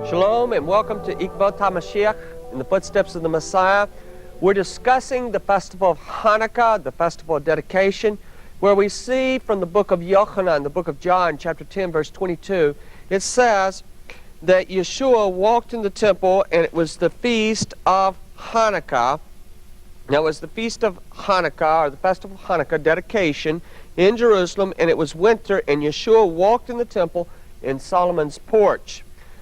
Shalom and welcome to Ikvot HaMashiach, in the footsteps of the Messiah. We're discussing the festival of Hanukkah, the festival of dedication, where we see from the book of Yochanan, the book of John, chapter 10, verse 22, it says that Yeshua walked in the temple and it was the feast of Hanukkah. Now it was the feast of Hanukkah, or the festival of Hanukkah, dedication, in Jerusalem, and it was winter, and Yeshua walked in the temple in Solomon's porch.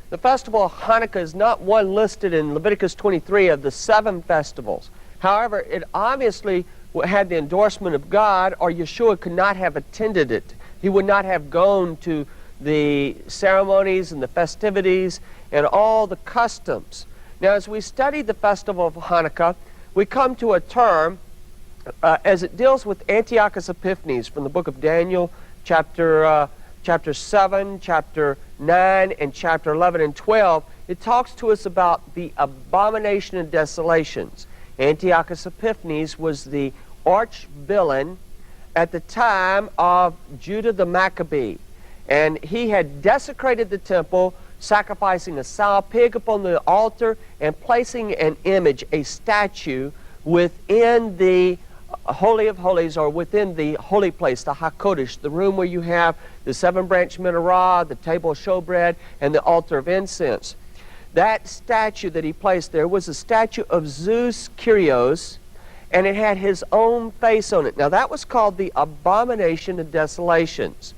The festival of Hanukkah is not one listed in Leviticus 23 of the 7 festivals. However, it obviously had the endorsement of God, or Yeshua could not have attended it. He would not have gone to the ceremonies and the festivities and all the customs. Now, as we study the festival of Hanukkah, we come to a term as it deals with Antiochus Epiphanes from the book of Daniel, chapter 7, chapter 9, and chapter 11 and 12. It talks to us about the abomination of desolations. Antiochus Epiphanes was the arch villain at the time of Judah the Maccabee, and he had desecrated the temple, sacrificing a sow pig upon the altar and placing an image, a statue, within the Holy of Holies, or within the holy place, the HaKodesh, the room where you have the 7-branch menorah, the table of showbread, and the altar of incense. That statue that he placed there was a statue of Zeus Kyrios, and it had his own face on it. Now that was called the abomination of desolations.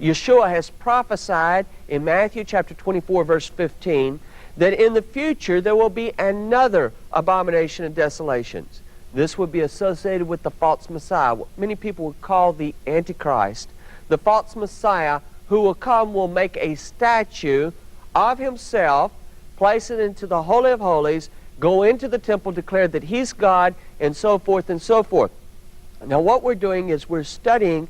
Yeshua has prophesied in Matthew chapter 24, verse 15, that in the future there will be another abomination of desolations. This would be associated with the false Messiah, what many people would call the Antichrist. The false Messiah who will come will make a statue of himself, place it into the Holy of Holies, go into the temple, declare that he's God, and so forth and so forth. Now what we're doing is we're studying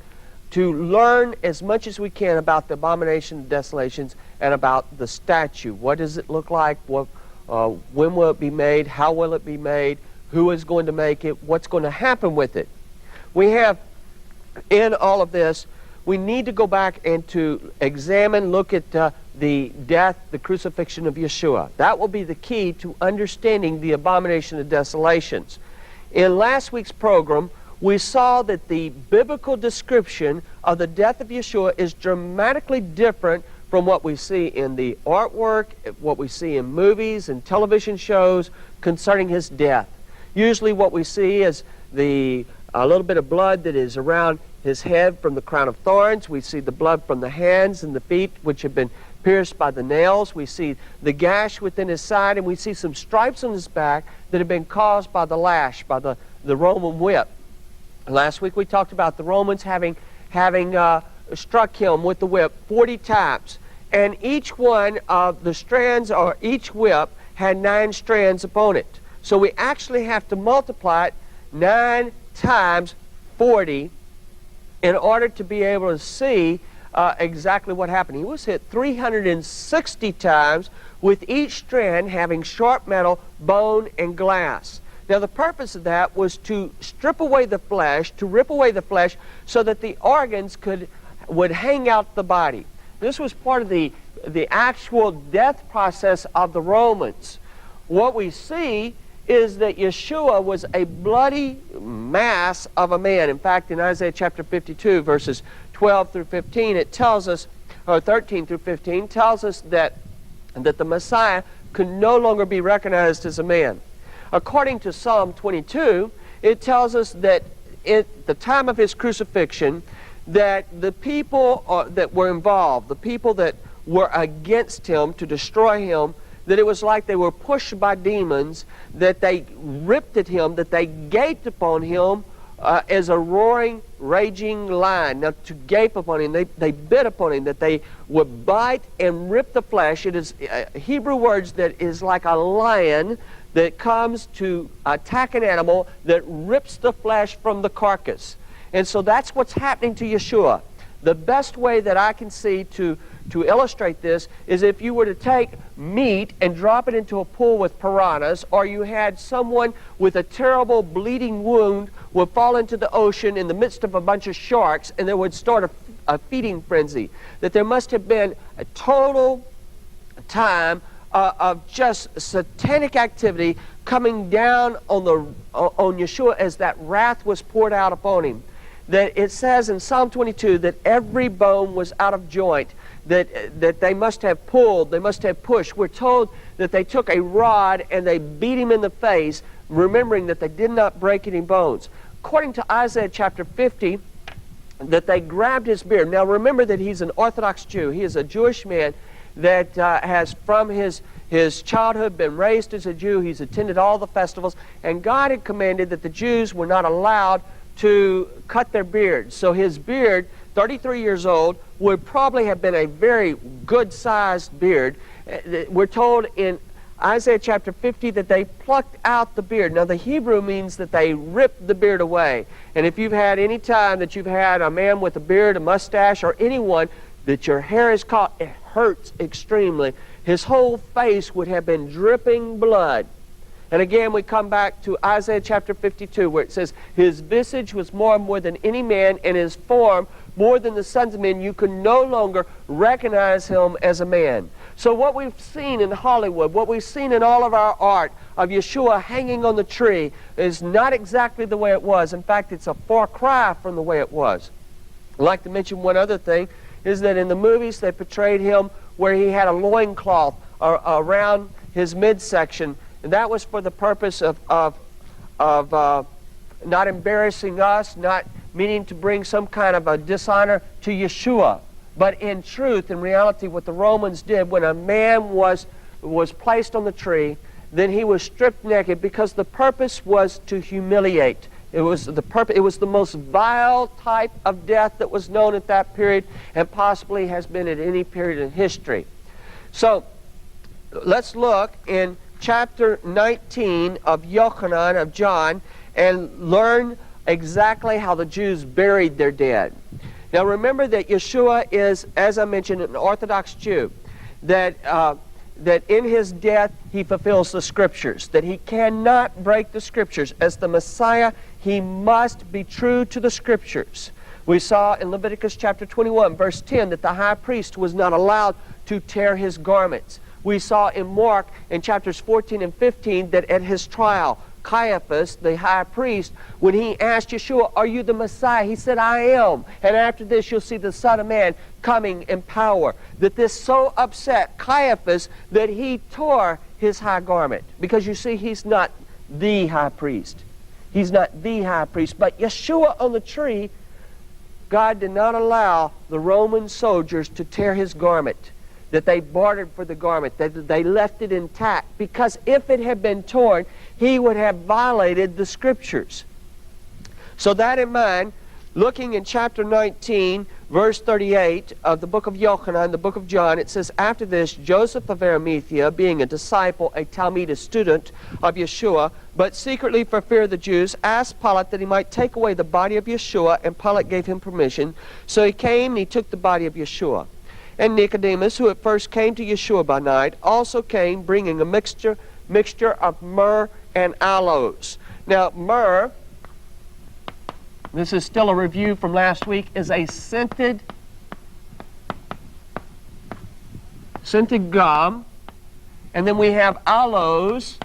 to learn as much as we can about the abomination of desolations and about the statue. What does it look like? When will it be made? How will it be made? Who is going to make it? What's going to happen with it? We have, in all of this, we need to go back and to examine, look at the death, the crucifixion of Yeshua. That will be the key to understanding the abomination of desolations. In last week's program, we saw that the biblical description of the death of Yeshua is dramatically different from what we see in the artwork, what we see in movies and television shows concerning his death. Usually what we see is a little bit of blood that is around his head from the crown of thorns. We see the blood from the hands and the feet which have been pierced by the nails. We see the gash within his side, and we see some stripes on his back that have been caused by the lash, by the Roman whip. Last week we talked about the Romans having struck him with the whip 40 times, and each one of the strands, or each whip, had 9 strands upon it. So we actually have to multiply it 9 times 40 in order to be able to see exactly what happened. He was hit 360 times, with each strand having sharp metal, bone, and glass. Now the purpose of that was to strip away the flesh, to rip away the flesh, so that the organs would hang out the body. This was part of the actual death process of the Romans. What we see is that Yeshua was a bloody mass of a man. In fact, in Isaiah chapter 52, verses 12 through 15, it tells us, or 13 through 15, tells us that the Messiah could no longer be recognized as a man. According to Psalm 22, it tells us that at the time of his crucifixion, that the people that were involved, the people that were against him to destroy him, that it was like they were pushed by demons, that they ripped at him, that they gaped upon him as a roaring, raging lion. Now, to gape upon him, they bit upon him, that they would bite and rip the flesh. It is Hebrew words that is like a lion that comes to attack an animal, that rips the flesh from the carcass. And so that's what's happening to Yeshua. The best way that I can see to illustrate this is if you were to take meat and drop it into a pool with piranhas, or you had someone with a terrible bleeding wound would fall into the ocean in the midst of a bunch of sharks, and there would start a feeding frenzy. That there must have been a total time of just satanic activity coming down on Yeshua as that wrath was poured out upon him. That it says in Psalm 22 that every bone was out of joint, that they must have pulled, they must have pushed. We're told that they took a rod and they beat him in the face, remembering that they did not break any bones. According to Isaiah chapter 50, that they grabbed his beard. Now remember that he's an Orthodox Jew. He is a Jewish man that has from his childhood been raised as a Jew. He's attended all the festivals, and God had commanded that the Jews were not allowed to cut their beards. So his beard, 33 years old, would probably have been a very good-sized beard. We're told in Isaiah chapter 50 that they plucked out the beard. Now the Hebrew means that they ripped the beard away. And if you've had any time that you've had a man with a beard, a mustache, or anyone that your hair is caught, it hurts extremely. His whole face would have been dripping blood. And again, we come back to Isaiah chapter 52, where it says, his visage was more than any man, and his form more than the sons of men. You can no longer recognize him as a man. So what we've seen in Hollywood, what we've seen in all of our art of Yeshua hanging on the tree is not exactly the way it was. In fact, it's a far cry from the way it was. I'd like to mention one other thing, is that in the movies they portrayed him where he had a loincloth around his midsection. And that was for the purpose of not embarrassing us, not meaning to bring some kind of a dishonor to Yeshua. But in truth, in reality, what the Romans did when a man was placed on the tree, then he was stripped naked, because the purpose was to humiliate. It was the most vile type of death that was known at that period, and possibly has been at any period in history. So let's look in chapter 19 of Yochanan, of John, and learn exactly how the Jews buried their dead. Now remember that Yeshua is, as I mentioned, an Orthodox Jew, that in his death he fulfills the Scriptures, that he cannot break the Scriptures. As the Messiah, he must be true to the Scriptures. We saw in Leviticus chapter 21, verse 10, that the high priest was not allowed to tear his garments. We saw in Mark in chapters 14 and 15 that at his trial, Caiaphas, the high priest, when he asked Yeshua, are you the Messiah? He said, I am. And after this, you'll see the Son of Man coming in power. That this so upset Caiaphas that he tore his high garment. Because you see, he's not the high priest. He's not the high priest. But Yeshua on the tree, God did not allow the Roman soldiers to tear his garment, that they bartered for the garment, that they left it intact, because if it had been torn, he would have violated the Scriptures. So that in mind, looking in chapter 19, verse 38 of the book of Yochanan, the book of John, it says, after this, Joseph of Arimathea, being a disciple, a Talmudic student of Yeshua, but secretly for fear of the Jews, asked Pilate that he might take away the body of Yeshua, and Pilate gave him permission. So he came and he took the body of Yeshua. And Nicodemus, who at first came to Yeshua by night, also came, bringing a mixture of myrrh and aloes. Now, myrrh, this is still a review from last week, is a scented gum. And then we have aloes.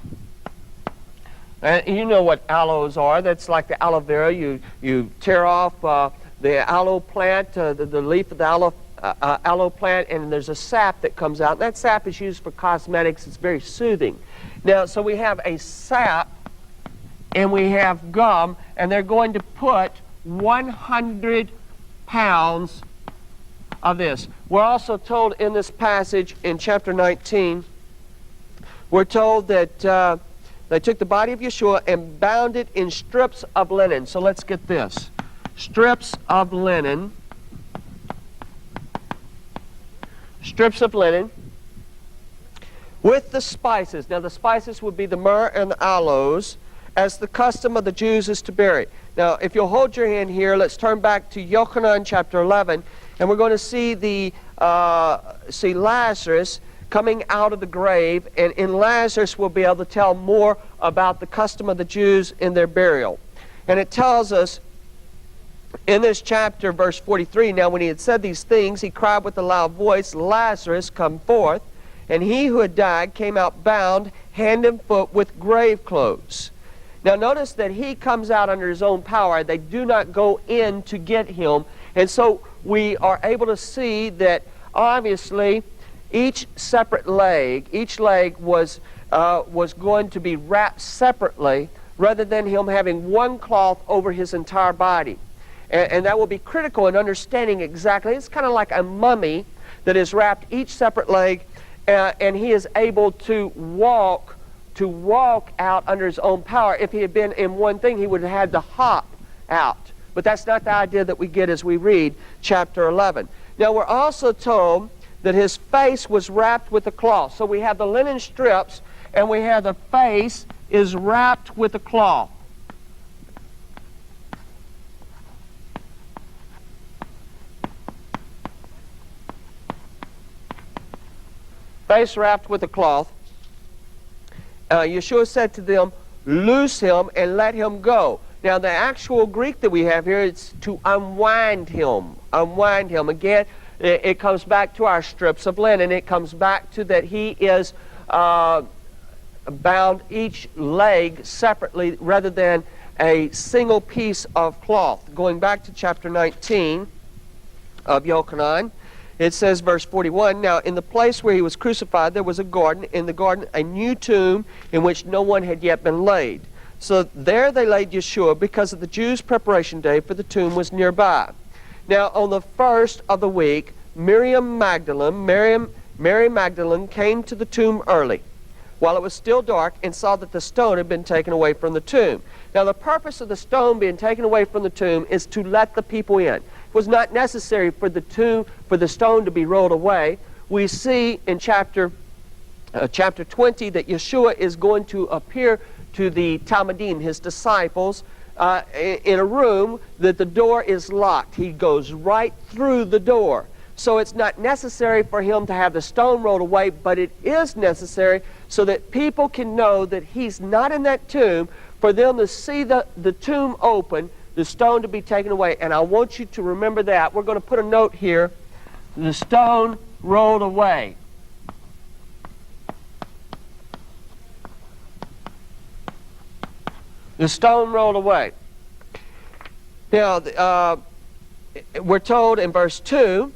You know what aloes are. That's like the aloe vera. You tear off the aloe plant, the leaf of the aloe plant, and there's a sap that comes out. And that sap is used for cosmetics. It's very soothing. Now, so we have a sap and we have gum, and they're going to put 100 pounds of this. We're also told in this passage in chapter 19, we're told that they took the body of Yeshua and bound it in strips of linen. So let's get this. Strips of linen. Strips of linen with the spices. Now the spices would be the myrrh and the aloes, as the custom of the Jews is to bury. Now if you'll hold your hand here, let's turn back to Yochanan chapter 11, and we're going to see see Lazarus coming out of the grave, and in Lazarus we'll be able to tell more about the custom of the Jews in their burial. And it tells us in this chapter, verse 43, now when he had said these things, he cried with a loud voice, Lazarus, come forth. And he who had died came out bound hand and foot with grave clothes. Now notice that he comes out under his own power. They do not go in to get him. And so we are able to see that obviously each leg was going to be wrapped separately rather than him having one cloth over his entire body. And that will be critical in understanding exactly. It's kind of like a mummy that is wrapped each separate leg, and he is able to walk out under his own power. If he had been in one thing, he would have had to hop out. But that's not the idea that we get as we read chapter 11. Now we're also told that his face was wrapped with a cloth. So we have the linen strips, and we have the face is wrapped with a cloth. Face wrapped with a cloth. Yeshua said to them, "Loose him and let him go." Now the actual Greek that we have here is to unwind him. Unwind him. Again, it comes back to our strips of linen. It comes back to that he is bound each leg separately rather than a single piece of cloth. Going back to chapter 19 of Yochanan, it says, verse 41, "Now in the place where he was crucified there was a garden, in the garden a new tomb in which no one had yet been laid. So there they laid Yeshua because of the Jews' preparation day, for the tomb was nearby. Now on the first of the week, Mary Magdalene came to the tomb early, while it was still dark, and saw that the stone had been taken away from the tomb." Now the purpose of the stone being taken away from the tomb is to let the people in. It was not necessary for the stone to be rolled away. We see in chapter 20 that Yeshua is going to appear to the Talmudim, his disciples, in a room that the door is locked. He goes right through the door. So it's not necessary for him to have the stone rolled away, but it is necessary so that people can know that he's not in that tomb, for them to see the tomb open, the stone to be taken away. And I want you to remember that. We're going to put a note here. The stone rolled away. The stone rolled away. Now, we're told in verse 2,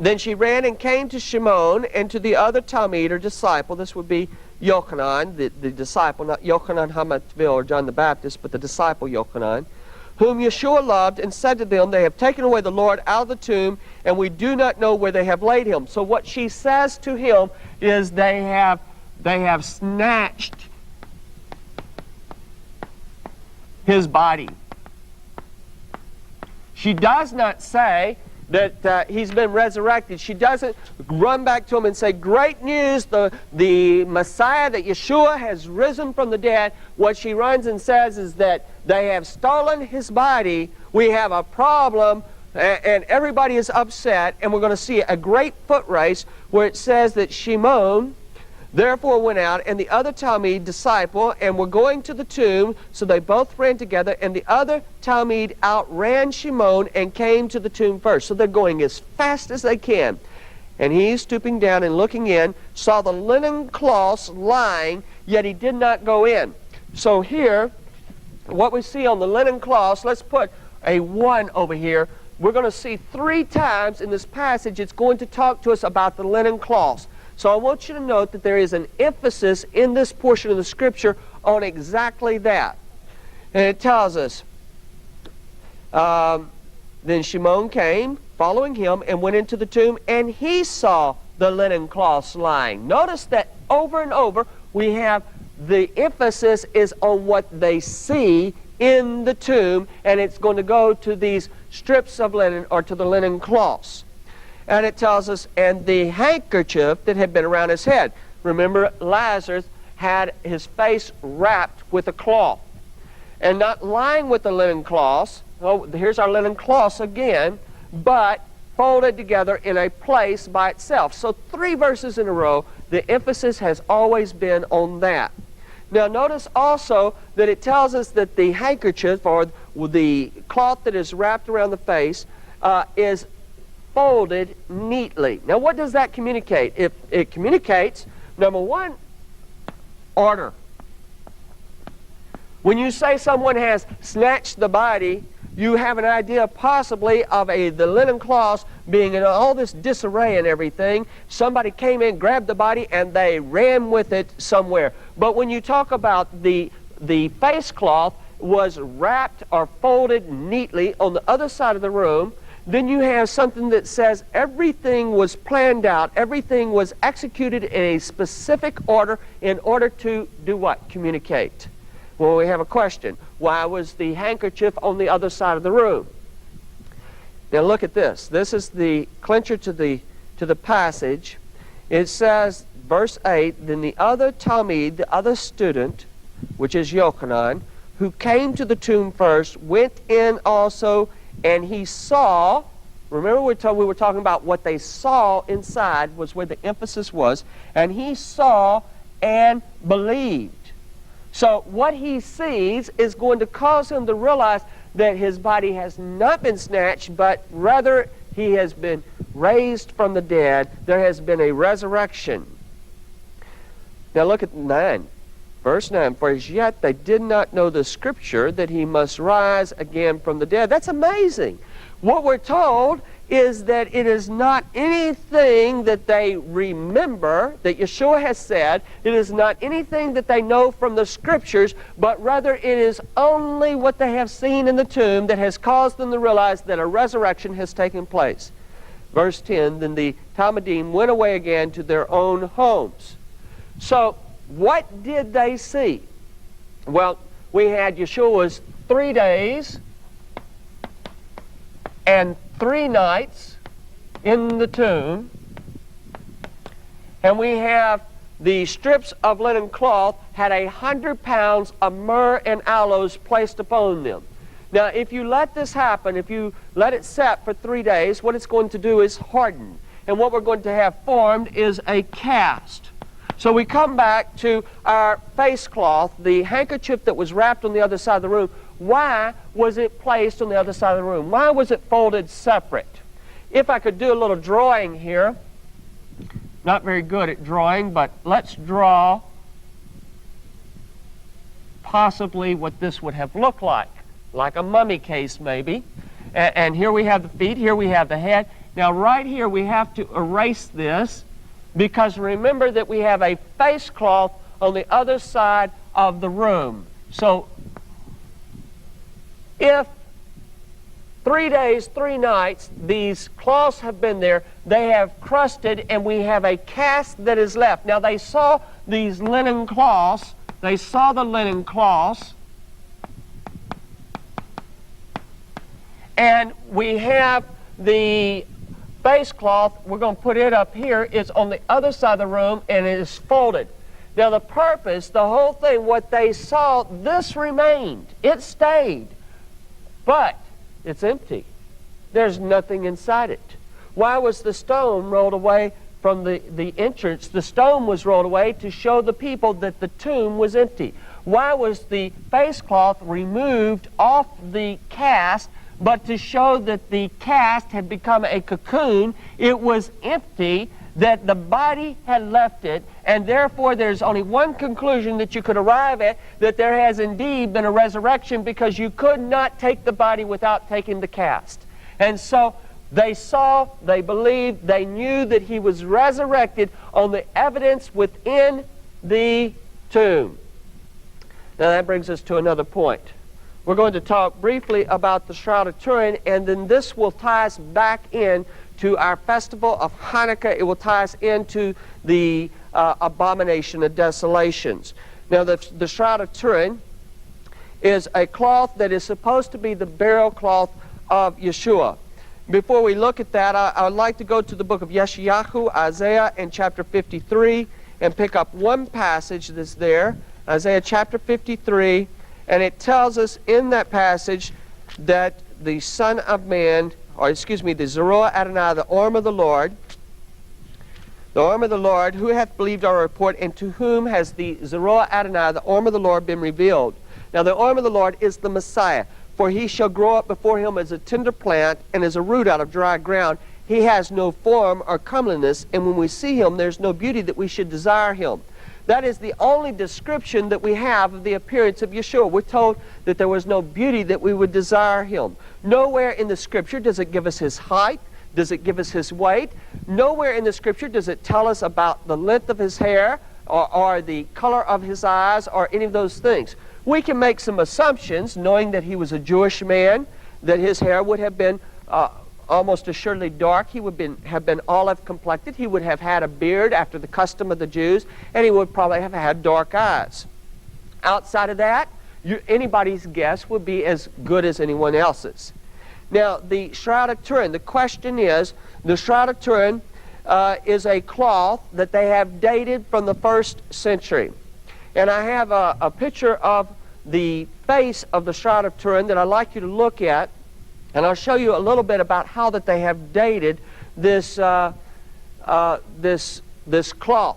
"Then she ran and came to Shimon and to the other Talmud or disciple." This would be Yochanan, the disciple, not Yochanan Hamatvil or John the Baptist, but the disciple Yochanan, "whom Yeshua loved, and said to them, They have taken away the Lord out of the tomb, and we do not know where they have laid him." So what she says to him is they have snatched his body. She does not say that he's been resurrected. She doesn't run back to him and say, "Great news, the Messiah, that Yeshua has risen from the dead." What she runs and says is that they have stolen his body, we have a problem, and everybody is upset, and we're going to see a great foot race where it says that Shimon therefore went out, and the other Talmud disciple, and were going to the tomb, so they both ran together, and the other Talmud outran Shimon and came to the tomb first. So they're going as fast as they can. "And he, stooping down and looking in, saw the linen cloths lying, yet he did not go in." So here, what we see on the linen cloths, let's put a 1 over here. We're going to see 3 times in this passage it's going to talk to us about the linen cloths. So I want you to note that there is an emphasis in this portion of the Scripture on exactly that. And it tells us, "Then Shimon came, following him, and went into the tomb, and he saw the linen cloths lying." Notice that over and over we have the emphasis is on what they see in the tomb, and it's going to go to these strips of linen or to the linen cloths. And it tells us, "and the handkerchief that had been around his head." Remember, Lazarus had his face wrapped with a cloth. And not lying with the linen cloths, oh, here's our linen cloths again, but folded together in a place by itself. So 3 verses in a row, the emphasis has always been on that. Now notice also that it tells us that the handkerchief, or the cloth that is wrapped around the face, is folded neatly. Now, what does that communicate? It communicates, number one, order. When you say someone has snatched the body, you have an idea possibly of the linen cloths being in all this disarray and everything. Somebody came in, grabbed the body, and they ran with it somewhere. But when you talk about the face cloth was wrapped or folded neatly on the other side of the room, then you have something that says everything was planned out, everything was executed in a specific order in order to do what? Communicate. Well, we have a question. Why was the handkerchief on the other side of the room? Now look at this. This is the clincher to the passage. It says, verse 8, then the other Talmud, the other student, which is Yochanan, who came to the tomb first, went in also, and he saw, remember we were talking about what they saw inside was where the emphasis was, and he saw and believed. So what he sees is going to cause him to realize that his body has not been snatched, but rather he has been raised from the dead. There has been a resurrection. Now look at 9. Verse 9, for as yet they did not know the scripture that he must rise again from the dead. That's amazing. What we're told is that it is not anything that they remember that Yeshua has said. It is not anything that they know from the scriptures, but rather it is only what they have seen in the tomb that has caused them to realize that a resurrection has taken place. Verse 10, then the Talmudim went away again to their own homes. So, what did they see? Well, we had Yeshua's 3 days and 3 nights in the tomb, and we have the strips of linen cloth had 100 pounds of myrrh and aloes placed upon them. Now, if you let this happen, if you let it set for 3 days, what it's going to do is harden, and what we're going to have formed is a cast. So we come back to our face cloth, the handkerchief that was wrapped on the other side of the room. Why was it placed on the other side of the room? Why was it folded separate? If I could do a little drawing here, not very good at drawing, but let's draw possibly what this would have looked like a mummy case maybe. And here we have the feet, here we have the head. Now right here we have to erase this, because remember that we have a face cloth on the other side of the room. So if 3 days, 3 nights, these cloths have been there, they have crusted, and we have a cast that is left. Now they saw these linen cloths, they saw the linen cloths, and we have the face cloth. We're going to put it up here. It's on the other side of the room, and it is folded. Now the purpose, the whole thing, what they saw, this remained. It stayed. But it's empty. There's nothing inside it. Why was the stone rolled away from the entrance? The stone was rolled away to show the people that the tomb was empty. Why was the face cloth removed off the cast? But to show that the cast had become a cocoon, it was empty, that the body had left it, and therefore there's only one conclusion that you could arrive at, that there has indeed been a resurrection, because you could not take the body without taking the cast. And so they saw, they believed, they knew that he was resurrected on the evidence within the tomb. Now that brings us to another point. We're going to talk briefly about the Shroud of Turin, and then this will tie us back in to our festival of Hanukkah. It will tie us into the abomination of desolations. Now, the Shroud of Turin is a cloth that is supposed to be the burial cloth of Yeshua. Before we look at that, I would like to go to the book of Yeshayahu, Isaiah, and chapter 53, and pick up one passage that's there, Isaiah chapter 53, and it tells us in that passage that the Son of Man, or excuse me, the Zeruah Adonai, the arm of the Lord, who hath believed our report, and to whom has the Zeruah Adonai, the arm of the Lord, been revealed? Now the arm of the Lord is the Messiah, for he shall grow up before him as a tender plant, and as a root out of dry ground. he has no form or comeliness, and when we see him, there's no beauty that we should desire him. That is the only description that we have of the appearance of Yeshua. We're told that there was no beauty that we would desire him. Nowhere in the Scripture does it give us his height. Does it give us his weight? Nowhere in the Scripture does it tell us about the length of his hair or the color of his eyes or any of those things. We can make some assumptions, knowing that he was a Jewish man, that his hair would have been almost assuredly dark. He would have been olive complected. He would have had a beard after the custom of the Jews, and he would probably have had dark eyes. Outside of that, anybody's guess would be as good as anyone else's. Now, the Shroud of Turin, the question is, the Shroud of Turin is a cloth that they have dated from the 1st century. And I have a picture of the face of the Shroud of Turin that I'd like you to look at. And I'll show you a little bit about how that they have dated this this cloth.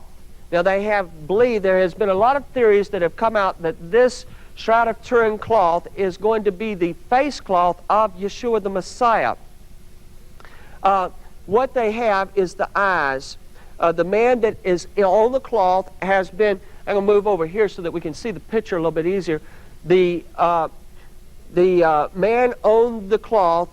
Now they have believed, there has been a lot of theories that have come out that this Shroud of Turin cloth is going to be the face cloth of Yeshua the Messiah. What they have is the eyes. The man that is on the cloth has been, I'm going to move over here so that we can see the picture a little bit easier. The man on the cloth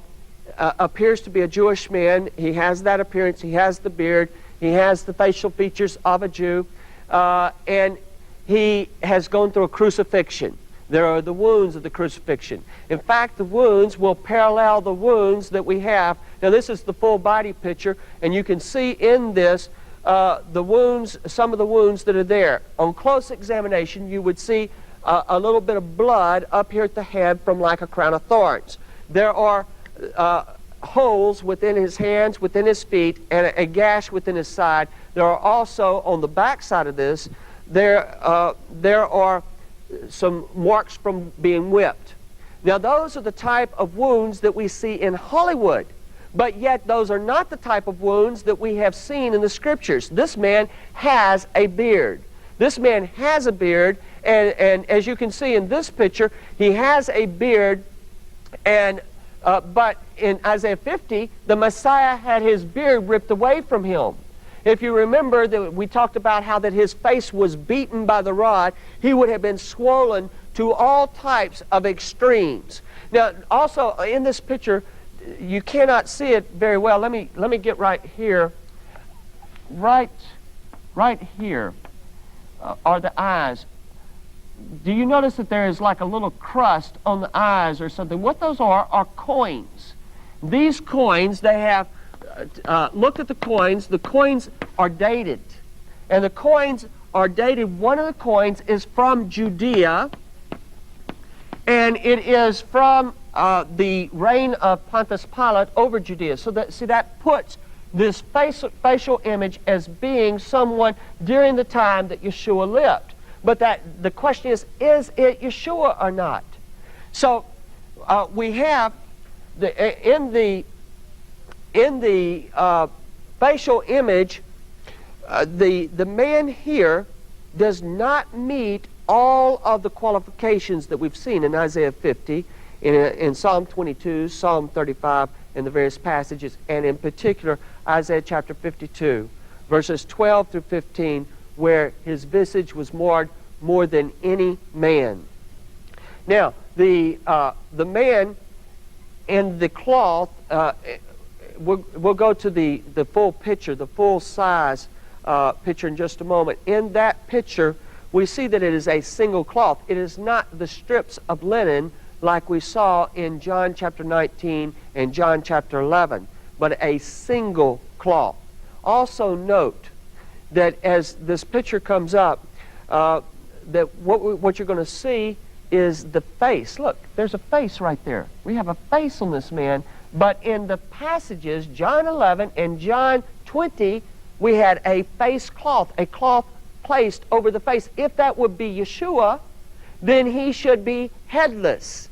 appears to be a Jewish man. He has that appearance. He has the beard. He has the facial features of a Jew. And he has gone through a crucifixion. There are the wounds of the crucifixion. In fact, the wounds will parallel the wounds that we have. Now, this is the full body picture, and you can see in this the wounds, some of the wounds that are there. On close examination, you would see a little bit of blood up here at the head from like a crown of thorns. There are holes within his hands, within his feet, and a gash within his side. There are also, on the back side of this, there are some marks from being whipped. Now, those are the type of wounds that we see in Hollywood, but yet those are not the type of wounds that we have seen in the Scriptures. This man has a beard. This man has a beard, and as you can see in this picture, he has a beard, and but in Isaiah 50, the Messiah had his beard ripped away from him. If you remember that we talked about how that his face was beaten by the rod, he would have been swollen to all types of extremes. Now, also in this picture, you cannot see it very well. Let me get right here. Right here are the eyes. Do you notice that there is like a little crust on the eyes or something? What those are coins. These coins, they have looked at the coins. The coins are dated. And the coins are dated. One of the coins is from Judea, and it is from the reign of Pontius Pilate over Judea. So that puts this facial image as being someone during the time that Yeshua lived. But the question is it Yeshua or not? So we have in the facial image, the man here does not meet all of the qualifications that we've seen in Isaiah 50, in Psalm 22, Psalm 35, and the various passages, and in particular Isaiah chapter 52, verses 12 through 15, where his visage was marred more than any man. Now, the man in the cloth, we'll go to the full picture, the full size picture in just a moment. In that picture, we see that it is a single cloth. It is not the strips of linen like we saw in John chapter 19 and John chapter 11, but a single cloth. Also note that as this picture comes up, that what you're going to see is the face. Look, there's a face right there. We have a face on this man, but in the passages, John 11 and John 20, we had a face cloth, a cloth placed over the face. If that would be Yeshua, then he should be headless.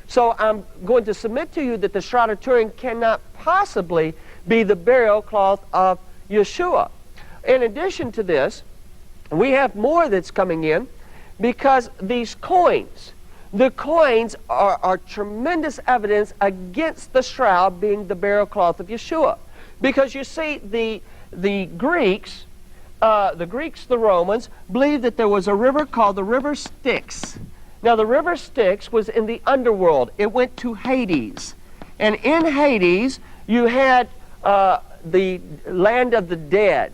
So I'm going to submit to you that the Shroud of Turin cannot possibly be the burial cloth of Yeshua. In addition to this, we have more that's coming in, because these coins, the coins are tremendous evidence against the shroud being the burial cloth of Yeshua. Because you see, the Greeks, the Romans, believed that there was a river called the River Styx. Now, the River Styx was in the underworld. It went to Hades. And in Hades, you had the land of the dead.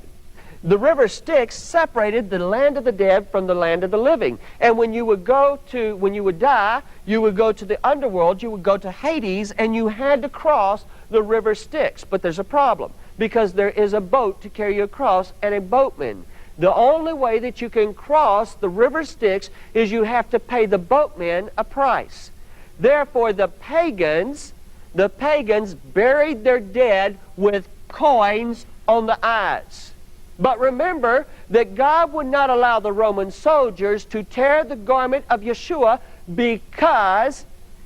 The River Styx separated the land of the dead from the land of the living. And when you would die, you would go to the underworld, you would go to Hades, and you had to cross the River Styx. But there's a problem, because there is a boat to carry you across and a boatman. The only way that you can cross the River Styx is you have to pay the boatman a price. Therefore, the pagans buried their dead with coins on the eyes. But remember that God would not allow the Roman soldiers to tear the garment of Yeshua, because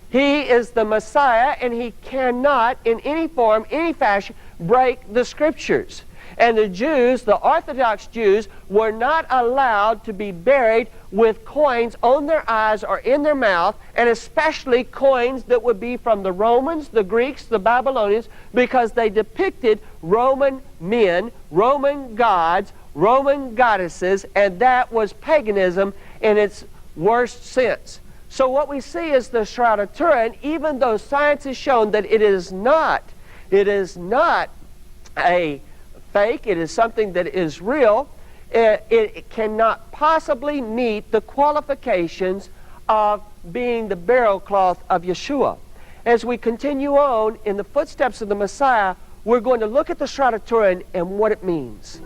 He is the Messiah and He cannot in any form, any fashion, break the Scriptures. And the Jews, the Orthodox Jews, were not allowed to be buried with coins on their eyes or in their mouth, and especially coins that would be from the Romans, the Greeks, the Babylonians, because they depicted Roman men, Roman gods, Roman goddesses, and that was paganism in its worst sense. So what we see is the Shroud of Turin, even though science has shown that it is not a fake, it is something that is real, it cannot possibly meet the qualifications of being the burial cloth of Yeshua. As we continue on in the footsteps of the Messiah, we're going to look at the Shroud of Turin and what it means.